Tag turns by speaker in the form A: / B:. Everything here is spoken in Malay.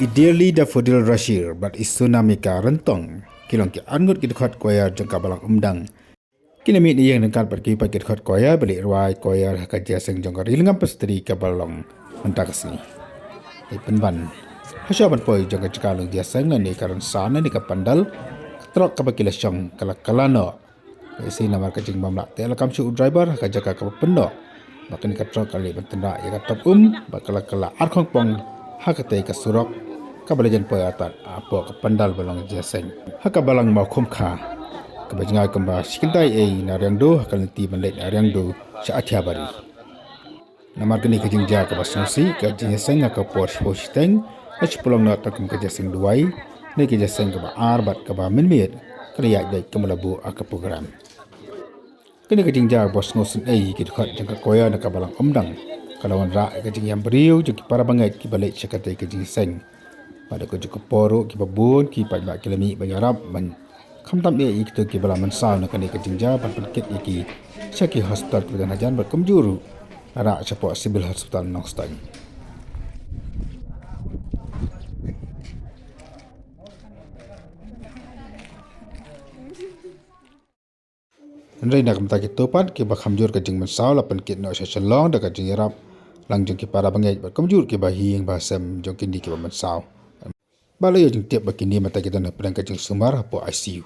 A: Ideally da Fadil Rashir but tsunami ka rentong kilong ki angut ki dekat koyar jangka balang umdang. Kini mi ni yang nengkat pergi pakai dekat koyar balik ruai koyar kerja seng jangka rilengam pastri ka balong mentak sini. Penban. Hasya ban poi jangka cekalung dia seng ni karan sana ni ka pandal trok ka bakila syong kalano. Isi nama ka jing mamlak te lakam su driver ka jaka ka pendo. Makin ka trok kali bentenda ya ka top bakala arkong pong hakate ka surok ka balajan poi atat apo ka pandal balong dia seng. Haka balang mau kumka ka bajingai kamba sikindai na riang do ka nanti bandai na riang do sa athya bari. Namar kini ka jing ja ka basnosi ka jing seng ka posh teng ach pulong na takum ka jasing duai ne ka jasing ka ba arbat ka ba minmit ka ya dai ka mulabu aka program. Kini ka jing ja bos ngosin ki dekat jang ka koya na ka balang omdang kalawan ra ka jing yang beriu jang ki para bangai ki balik cakatai ka jing seng. Pada ko cukup poro ki babun ki pa ba kilami banyarap ban khamtam e ki to ki bala man sa na kani ka jingja ban pankit ki saki hospital ki dan hajan bat kumjuru ara chapo civil hospital nongstan. Andai nak mta ki topan ki ba khamjur ka jing man sa la pankit no sha chalong da ka jing yarap lang jong ki para bangai bat kumjur ki ba hiing ba sem jong ki ni ki ba man sa. Balai jeng tiap bakini mata kita nak pedang kacang sumar po ICU.